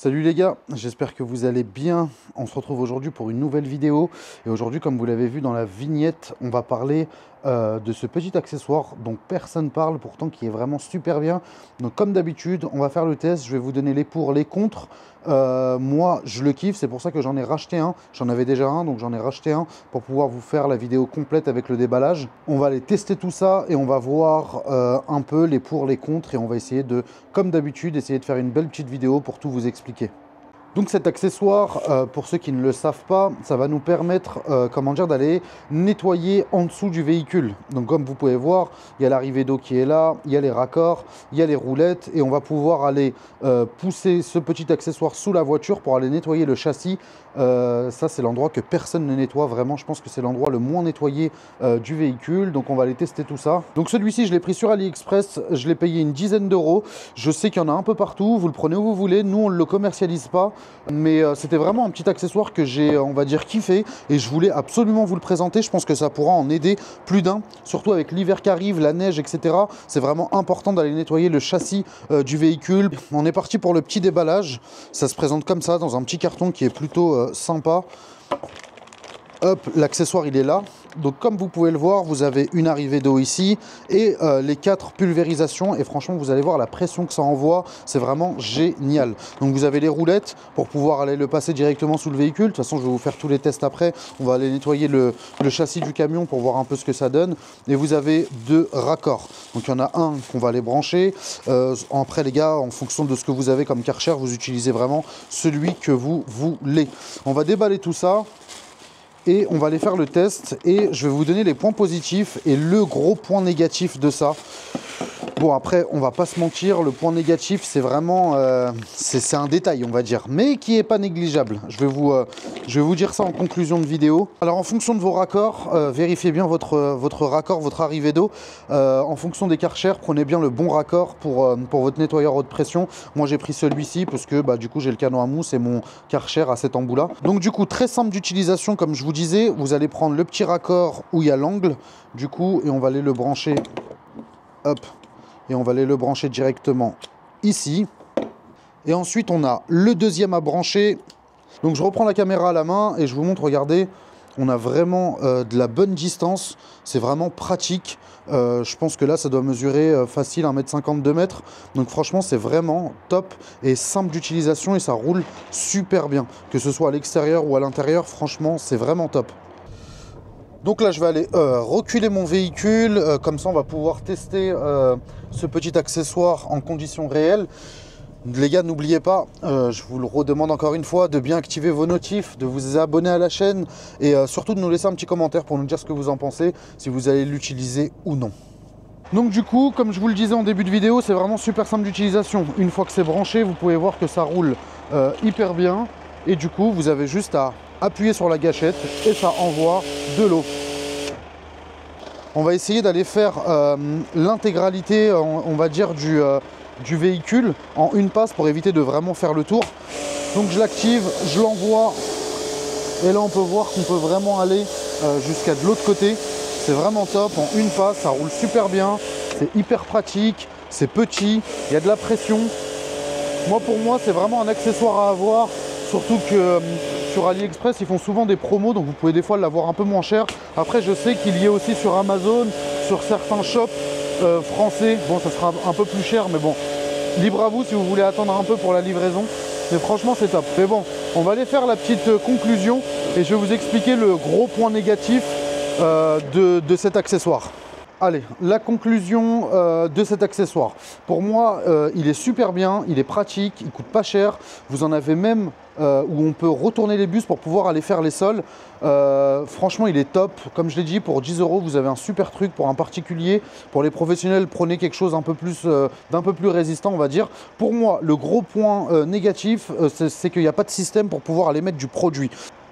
Salut les gars, j'espère que vous allez bien. On se retrouve aujourd'hui pour une nouvelle vidéo. Et aujourd'hui, comme vous l'avez vu dans la vignette, on va parler de ce petit accessoire dont personne parle, pourtant qui est vraiment super bien. Donc comme d'habitude, on va faire le test. Je vais vous donner les pour, les contre. Moi, je le kiffe, c'est pour ça que j'en ai racheté un. J'en avais déjà un, donc j'en ai racheté un pour pouvoir vous faire la vidéo complète avec le déballage. On va aller tester tout ça et on va voir un peu les pour, les contre. Et on va essayer de, comme d'habitude, essayer de faire une belle petite vidéo pour tout vous expliquer. Donc cet accessoire, pour ceux qui ne le savent pas, ça va nous permettre d'aller nettoyer en dessous du véhicule. Donc comme vous pouvez voir, il y a l'arrivée d'eau qui est là, il y a les raccords, il y a les roulettes et on va pouvoir aller pousser ce petit accessoire sous la voiture pour aller nettoyer le châssis. Ça c'est l'endroit que personne ne nettoie vraiment, je pense que c'est l'endroit le moins nettoyé du véhicule. Donc on va aller tester tout ça. Donc celui-ci je l'ai pris sur AliExpress, je l'ai payé une dizaine d'euros. Je sais qu'il y en a un peu partout, vous le prenez où vous voulez, nous on ne le commercialise pas. Mais c'était vraiment un petit accessoire que j'ai, on va dire, kiffé. Et je voulais absolument vous le présenter. Je pense que ça pourra en aider plus d'un. Surtout avec l'hiver qui arrive, la neige, etc. C'est vraiment important d'aller nettoyer le châssis du véhicule. On est parti pour le petit déballage. Ça se présente comme ça, dans un petit carton qui est plutôt sympa. Hop, l'accessoire il est là. Donc comme vous pouvez le voir, vous avez une arrivée d'eau ici et les 4 pulvérisations. Et franchement, vous allez voir la pression que ça envoie. C'est vraiment génial. Donc vous avez les roulettes pour pouvoir aller le passer directement sous le véhicule. De toute façon, je vais vous faire tous les tests après. On va aller nettoyer le châssis du camion pour voir un peu ce que ça donne. Et vous avez 2 raccords. Donc il y en a un qu'on va aller brancher. Après les gars, en fonction de ce que vous avez comme Karcher, vous utilisez vraiment celui que vous voulez. On va déballer tout ça. Et on va aller faire le test et je vais vous donner les points positifs et le gros point négatif de ça. Bon après on va pas se mentir, le point négatif c'est vraiment c'est un détail on va dire, mais qui est pas négligeable. Je vais vous dire ça en conclusion de vidéo. Alors en fonction de vos raccords, vérifiez bien votre raccord, votre arrivée d'eau. En fonction des Karcher, prenez bien le bon raccord pour votre nettoyeur haute pression. Moi j'ai pris celui-ci parce que du coup j'ai le canon à mousse et mon Karcher à cet embout là. Donc du coup très simple d'utilisation comme je vous disais, vous allez prendre le petit raccord où il y a l'angle du coup et on va aller le brancher, hop. Et on va aller le brancher directement ici. Et ensuite, on a le deuxième à brancher. Donc, je reprends la caméra à la main et je vous montre, regardez, on a vraiment de la bonne distance. C'est vraiment pratique. Je pense que là, ça doit mesurer facile 1,50 m, 2 m. Donc, franchement, c'est vraiment top et simple d'utilisation et ça roule super bien. Que ce soit à l'extérieur ou à l'intérieur, franchement, c'est vraiment top. Donc là, je vais aller reculer mon véhicule. Comme ça, on va pouvoir tester ce petit accessoire en conditions réelles. Les gars, n'oubliez pas, je vous le redemande encore une fois, de bien activer vos notifs, de vous abonner à la chaîne et surtout de nous laisser un petit commentaire pour nous dire ce que vous en pensez, si vous allez l'utiliser ou non. Donc du coup, comme je vous le disais en début de vidéo, c'est vraiment super simple d'utilisation. Une fois que c'est branché, vous pouvez voir que ça roule hyper bien. Et du coup, vous avez juste à appuyer sur la gâchette et ça envoie de l'eau. On va essayer d'aller faire l'intégralité, on va dire, du véhicule en une passe pour éviter de vraiment faire le tour. Donc je l'active, je l'envoie et là on peut voir qu'on peut vraiment aller jusqu'à de l'autre côté. C'est vraiment top, en une passe, ça roule super bien, c'est hyper pratique, c'est petit, il y a de la pression. Pour moi, c'est vraiment un accessoire à avoir, surtout que sur AliExpress, ils font souvent des promos, donc vous pouvez des fois l'avoir un peu moins cher. Après, je sais qu'il y est aussi sur Amazon, sur certains shops français. Bon, ça sera un peu plus cher, mais bon, libre à vous si vous voulez attendre un peu pour la livraison. Mais franchement, c'est top. Mais bon, on va aller faire la petite conclusion et je vais vous expliquer le gros point négatif de cet accessoire. Allez, la conclusion de cet accessoire. Pour moi, il est super bien, il est pratique, il coûte pas cher. Vous en avez même où on peut retourner les bus pour pouvoir aller faire les sols. Franchement, il est top. Comme je l'ai dit, pour 10 euros, vous avez un super truc pour un particulier. Pour les professionnels, prenez quelque chose d'un peu plus résistant, on va dire. Pour moi, le gros point négatif, c'est qu'il n'y a pas de système pour pouvoir aller mettre du produit.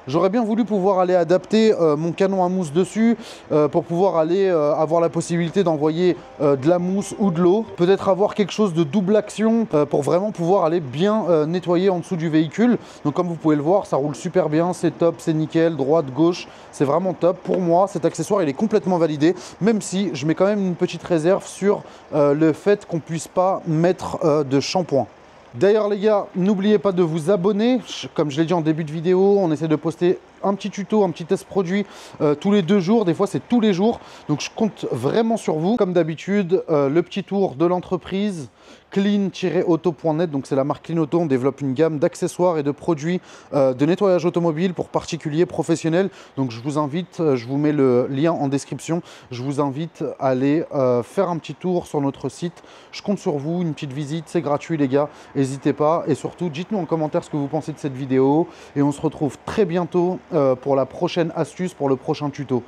J'aurais bien voulu pouvoir aller adapter mon canon à mousse dessus pour pouvoir aller avoir la possibilité d'envoyer de la mousse ou de l'eau. Peut-être avoir quelque chose de double action pour vraiment pouvoir aller bien nettoyer en dessous du véhicule. Donc comme vous pouvez le voir, ça roule super bien, c'est top, c'est nickel, droite, gauche, c'est vraiment top. Pour moi, cet accessoire, il est complètement validé, même si je mets quand même une petite réserve sur le fait qu'on ne puisse pas mettre de shampoing. D'ailleurs les gars, n'oubliez pas de vous abonner. Comme je l'ai dit en début de vidéo, on essaie de poster un petit tuto, un petit test produit tous les 2 jours. Des fois c'est tous les jours. Donc je compte vraiment sur vous. Comme d'habitude, le petit tour de l'entreprise clean-auto.net. Donc c'est la marque Clean Auto. On développe une gamme d'accessoires et de produits de nettoyage automobile pour particuliers, professionnels. Donc je vous invite, je vous mets le lien en description. Je vous invite à aller faire un petit tour sur notre site. Je compte sur vous, une petite visite, c'est gratuit les gars. N'hésitez pas et surtout dites-nous en commentaire ce que vous pensez de cette vidéo et on se retrouve très bientôt pour la prochaine astuce, pour le prochain tuto.